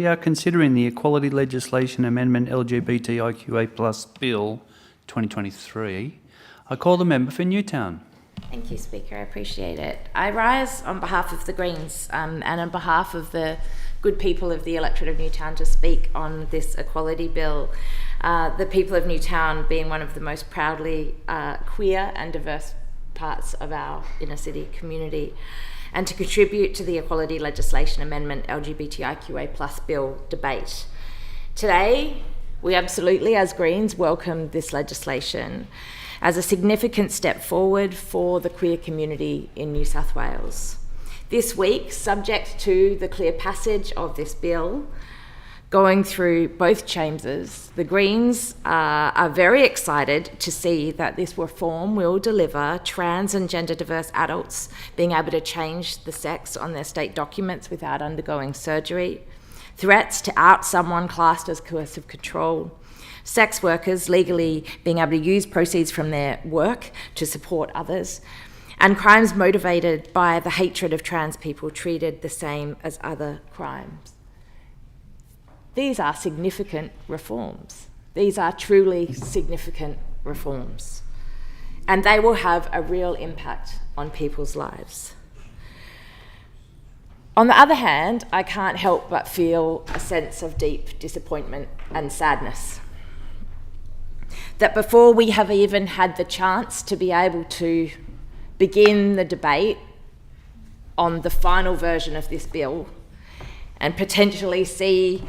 We are considering the Equality Legislation Amendment LGBTIQA Plus Bill 2023. I call the member for Newtown. Thank you, Speaker. I appreciate it. I rise on behalf of the Greens and on behalf of the good people of the electorate of Newtown to speak on this equality bill. The people of Newtown being one of the most proudly queer and diverse parts of our inner city community, and to contribute to the Equality Legislation Amendment LGBTIQA Plus Bill debate. Today, we absolutely, as Greens, welcome this legislation as a significant step forward for the queer community in New South Wales. This week, subject to the clear passage of this bill, going through both chambers, the Greens are very excited to see that this reform will deliver trans and gender diverse adults being able to change the sex on their state documents without undergoing surgery, threats to out someone classed as coercive control, sex workers legally being able to use proceeds from their work to support others, and crimes motivated by the hatred of trans people treated the same as other crimes. These are significant reforms. These are truly significant reforms. And they will have a real impact on people's lives. On the other hand, I can't help but feel a sense of deep disappointment and sadness that before we have even had the chance to be able to begin the debate on the final version of this bill and potentially see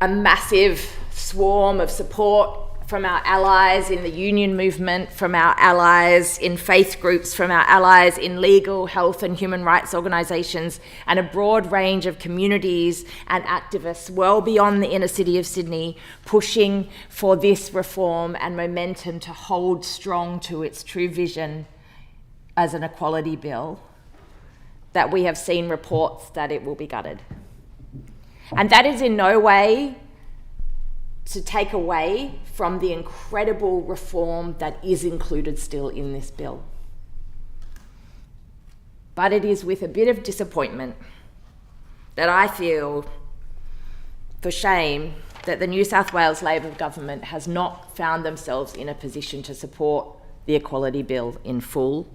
a massive swarm of support from our allies in the union movement, from our allies in faith groups, from our allies in legal, health and human rights organisations, and a broad range of communities and activists well beyond the inner city of Sydney, pushing for this reform and momentum to hold strong to its true vision as an equality bill, that we have seen reports that it will be gutted. And that is in no way to take away from the incredible reform that is included still in this bill. But it is with a bit of disappointment that I feel for shame that the New South Wales Labor government has not found themselves in a position to support the equality bill in full,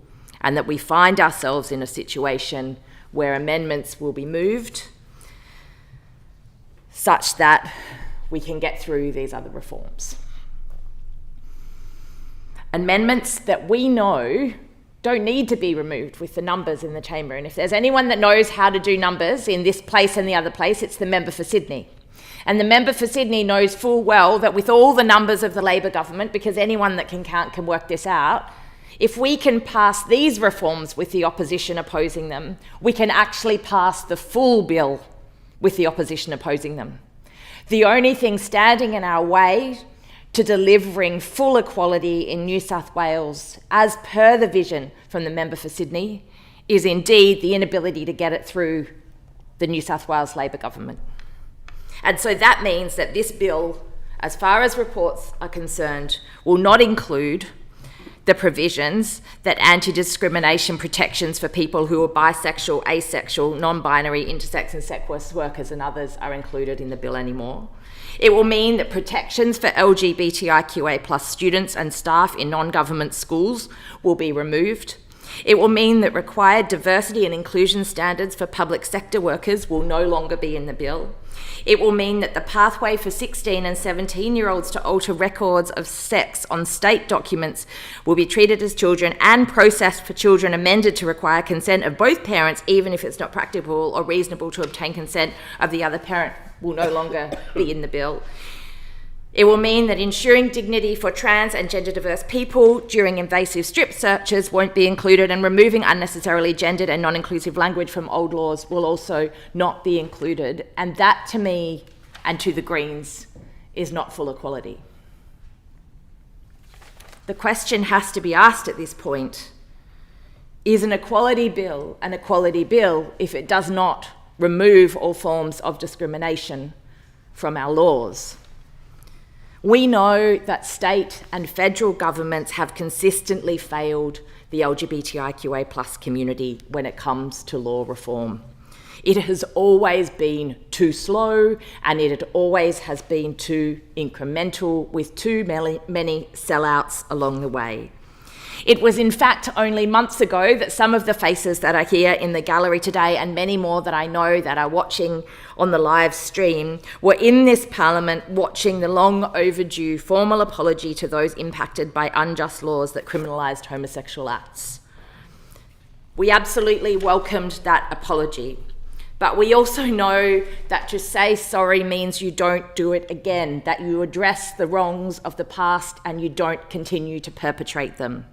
and that we find ourselves in a situation where amendments will be moved such that we can get through these other reforms. Amendments that we know don't need to be removed with the numbers in the chamber. And if there's anyone that knows how to do numbers in this place and the other place, it's the member for Sydney. And the member for Sydney knows full well that with all the numbers of the Labor government, because anyone that can count can work this out, if we can pass these reforms with the opposition opposing them, we can actually pass the full bill with the opposition opposing them. The only thing standing in our way to delivering full equality in New South Wales, as per the vision from the member for Sydney, is indeed the inability to get it through the New South Wales Labor government. And so that means that this bill, as far as reports are concerned, will not include the provisions that anti-discrimination protections for people who are bisexual, asexual, non-binary, intersex and sex workers and others are included in the bill anymore. It will mean that protections for LGBTIQA plus students and staff in non-government schools will be removed. It will mean that required diversity and inclusion standards for public sector workers will no longer be in the bill. It will mean that the pathway for 16 and 17-year-olds to alter records of sex on state documents will be treated as children, and processed for children amended to require consent of both parents, even if it's not practicable or reasonable to obtain consent of the other parent, will no longer be in the bill. It will mean that ensuring dignity for trans and gender diverse people during invasive strip searches won't be included, and removing unnecessarily gendered and non-inclusive language from old laws will also not be included. And that, to me and to the Greens, is not full equality. The question has to be asked at this point: is an equality bill if it does not remove all forms of discrimination from our laws? We know that state and federal governments have consistently failed the LGBTIQA plus community when it comes to law reform. It has always been too slow, and it always has been too incremental, with too many sellouts along the way. It was in fact only months ago that some of the faces that are here in the gallery today, and many more that I know that are watching on the live stream, were in this parliament watching the long overdue formal apology to those impacted by unjust laws that criminalised homosexual acts. We absolutely welcomed that apology, but we also know that to say sorry means you don't do it again, that you address the wrongs of the past and you don't continue to perpetrate them.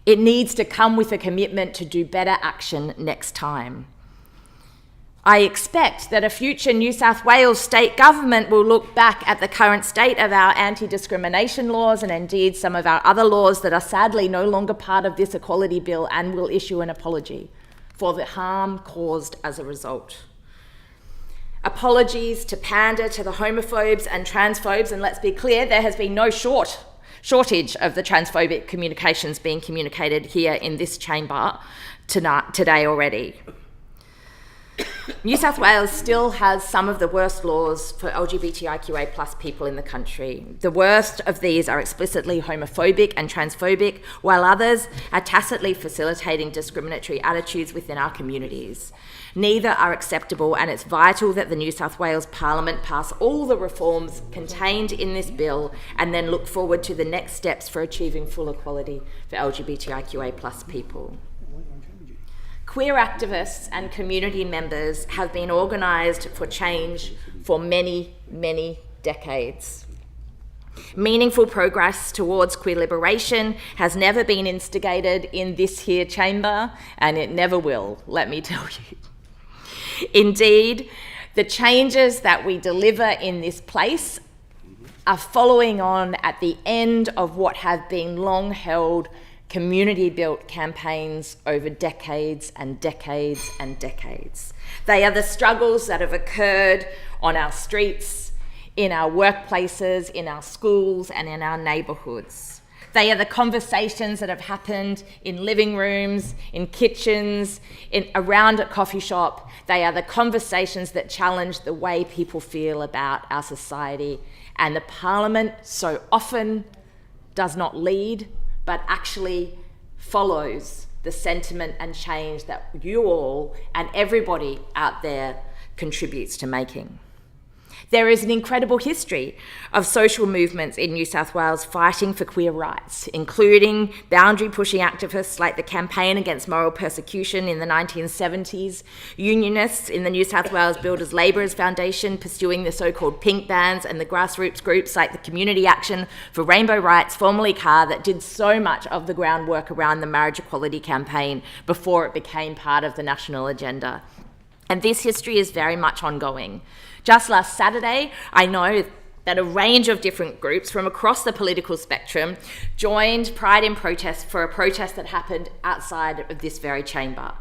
It needs to come with a commitment to do better action next time. I expect that a future New South Wales state government will look back at the current state of our anti-discrimination laws, and indeed some of our other laws that are sadly no longer part of this equality bill, and will issue an apology for the harm caused as a result. Apologies to pander to the homophobes and transphobes, and let's be clear, there has been no shortage of the transphobic communications being communicated here in this chamber today already. New South Wales still has some of the worst laws for LGBTIQA plus people in the country. The worst of these are explicitly homophobic and transphobic, while others are tacitly facilitating discriminatory attitudes within our communities. Neither are acceptable, and it's vital that the New South Wales Parliament pass all the reforms contained in this bill and then look forward to the next steps for achieving full equality for LGBTIQA plus people. Queer activists and community members have been organised for change for many, many decades. Meaningful progress towards queer liberation has never been instigated in this here chamber, and it never will, let me tell you. Indeed, the changes that we deliver in this place are following on at the end of what have been long-held community-built campaigns over decades and decades and decades. They are the struggles that have occurred on our streets, in our workplaces, in our schools, and in our neighbourhoods. They are the conversations that have happened in living rooms, in kitchens, around a coffee shop. They are the conversations that challenge the way people feel about our society. And the Parliament so often does not lead, but actually follows the sentiment and change that you all and everybody out there contributes to making. There is an incredible history of social movements in New South Wales fighting for queer rights, including boundary-pushing activists like the Campaign Against Moral Persecution in the 1970s, unionists in the New South Wales Builders Labourers Foundation pursuing the so-called pink bans, and the grassroots groups like the Community Action for Rainbow Rights, formerly CAR, that did so much of the groundwork around the marriage equality campaign before it became part of the national agenda. And this history is very much ongoing. Just last Saturday, I know that a range of different groups from across the political spectrum joined Pride in Protest for a protest that happened outside of this very chamber.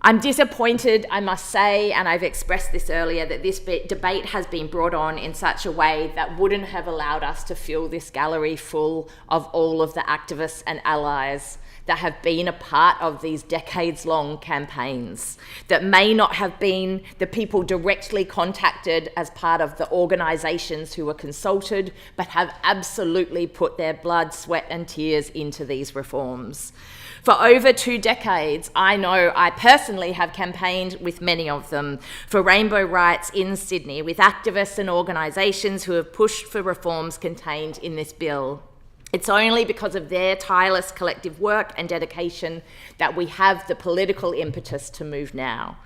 I'm disappointed, I must say, and I've expressed this earlier, that this debate has been brought on in such a way that wouldn't have allowed us to fill this gallery full of all of the activists and allies that have been a part of these decades-long campaigns, that may not have been the people directly contacted as part of the organisations who were consulted, but have absolutely put their blood, sweat and tears into these reforms. For over 2 decades, I know I personally have campaigned with many of them for rainbow rights in Sydney, with activists and organisations who have pushed for reforms contained in this bill. It's only because of their tireless collective work and dedication that we have the political impetus to move now.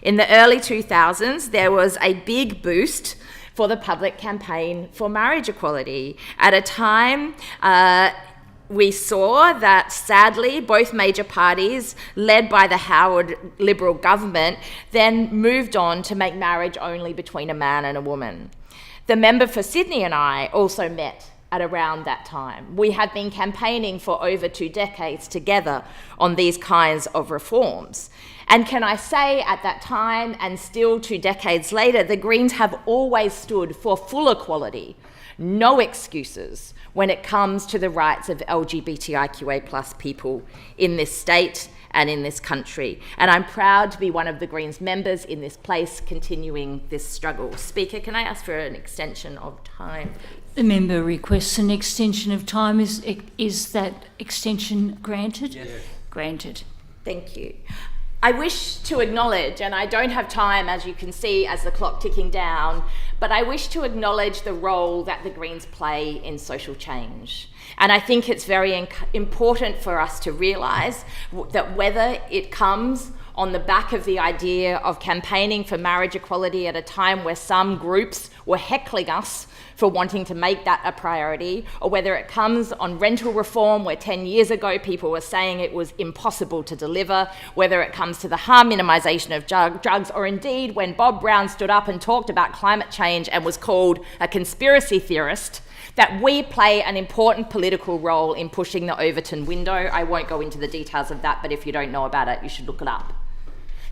In the early 2000s, there was a big boost for the public campaign for marriage equality. At a time, we saw that, sadly, both major parties, led by the Howard Liberal government, then moved on to make marriage only between a man and a woman. The member for Sydney and I also met at around that time. We had been campaigning for over 2 decades together on these kinds of reforms. And can I say, at that time, and still 2 decades later, the Greens have always stood for full equality, no excuses, when it comes to the rights of LGBTIQA plus people in this state and in this country. And I'm proud to be one of the Greens members in this place continuing this struggle. Speaker, can I ask for an extension of time? The member requests an extension of time. Is that extension granted? Yes. Granted. Thank you. I wish to acknowledge, and I don't have time, as you can see, as the clock ticking down, but I wish to acknowledge the role that the Greens play in social change. And I think it's very important for us to realise that whether it comes on the back of the idea of campaigning for marriage equality at a time where some groups were heckling us for wanting to make that a priority, or whether it comes on rental reform where 10 years ago people were saying it was impossible to deliver, whether it comes to the harm minimisation of drugs, or indeed when Bob Brown stood up and talked about climate change and was called a conspiracy theorist, that we play an important political role in pushing the Overton window. I won't go into the details of that, but if you don't know about it, you should look it up.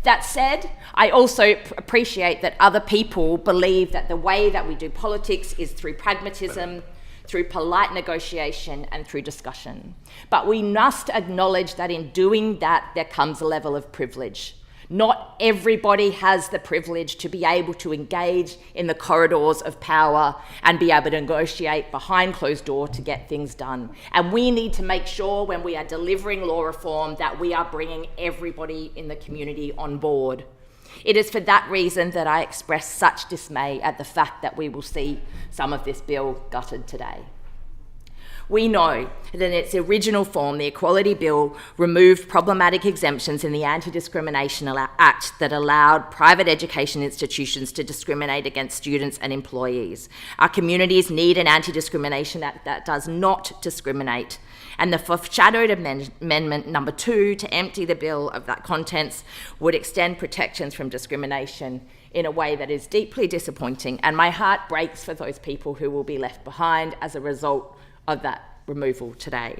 That said, I also appreciate that other people believe that the way that we do politics is through pragmatism, through polite negotiation, and through discussion. But we must acknowledge that in doing that, there comes a level of privilege. Not everybody has the privilege to be able to engage in the corridors of power and be able to negotiate behind closed doors to get things done. And we need to make sure when we are delivering law reform that we are bringing everybody in the community on board. It is for that reason that I express such dismay at the fact that we will see some of this bill gutted today. We know that in its original form, the Equality Bill removed problematic exemptions in the Anti-Discrimination Act that allowed private education institutions to discriminate against students and employees. Our communities need an Anti-Discrimination Act that does not discriminate. And the foreshadowed amendment number 2 to empty the bill of that contents would extend protections from discrimination in a way that is deeply disappointing. And my heart breaks for those people who will be left behind as a result of that removal today.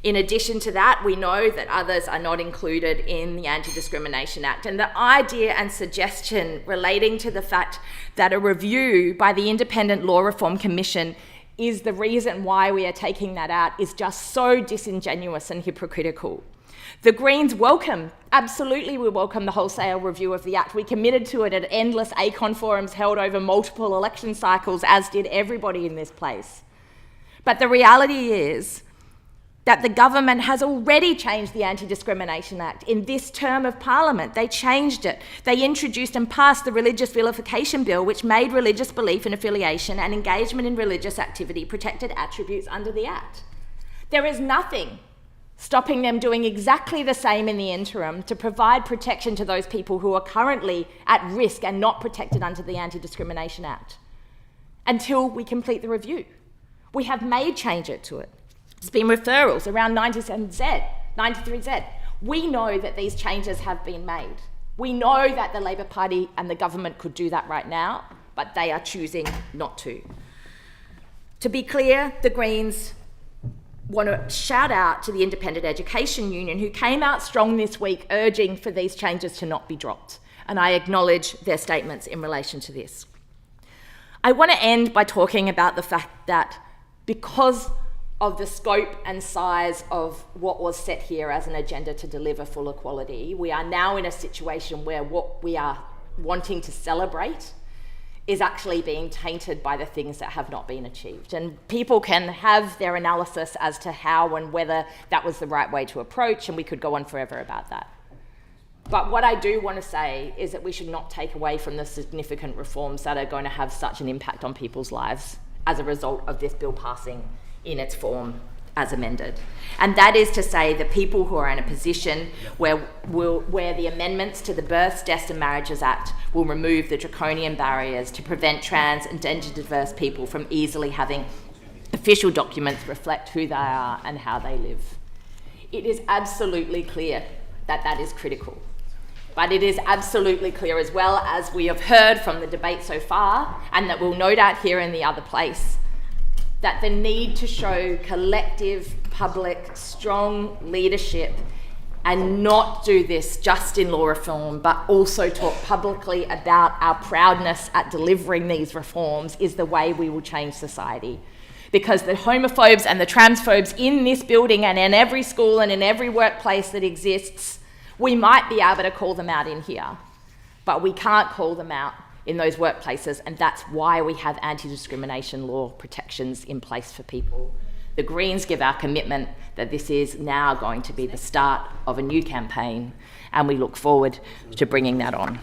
In addition to that, we know that others are not included in the Anti-Discrimination Act, and the idea and suggestion relating to the fact that a review by the Independent Law Reform Commission is the reason why we are taking that out is just so disingenuous and hypocritical. The Greens absolutely we welcome the wholesale review of the Act. We committed to it at endless ACON forums held over multiple election cycles, as did everybody in this place. But the reality is that the government has already changed the Anti-Discrimination Act. In this term of Parliament, they changed it. They introduced and passed the Religious Vilification Bill, which made religious belief and affiliation and engagement in religious activity protected attributes under the Act. There is nothing stopping them doing exactly the same in the interim to provide protection to those people who are currently at risk and not protected under the Anti-Discrimination Act until we complete the review. We have made changes to it. It's been referrals around 97Z, 93Z. We know that these changes have been made. We know that the Labor Party and the government could do that right now, but they are choosing not to. To be clear, the Greens want to shout out to the Independent Education Union, who came out strong this week urging for these changes to not be dropped. And I acknowledge their statements in relation to this. I want to end by talking about the fact that because of the scope and size of what was set here as an agenda to deliver full equality, we are now in a situation where what we are wanting to celebrate is actually being tainted by the things that have not been achieved. And people can have their analysis as to how and whether that was the right way to approach, and we could go on forever about that. But what I do want to say is that we should not take away from the significant reforms that are going to have such an impact on people's lives as a result of this bill passing in its form as amended. And that is to say the people who are in a position where the amendments to the Births, Deaths and Marriages Act will remove the draconian barriers to prevent trans and gender diverse people from easily having official documents reflect who they are and how they live. It is absolutely clear that that is critical. But it is absolutely clear as well, as we have heard from the debate so far, and that we'll no doubt hear in the other place, that the need to show collective, public, strong leadership and not do this just in law reform, but also talk publicly about our proudness at delivering these reforms is the way we will change society. because the homophobes and the transphobes in this building and in every school and in every workplace that exists, we might be able to call them out in here, but we can't call them out in those workplaces, and that's why we have anti-discrimination law protections in place for people. The Greens give our commitment that this is now going to be the start of a new campaign, and we look forward to bringing that on.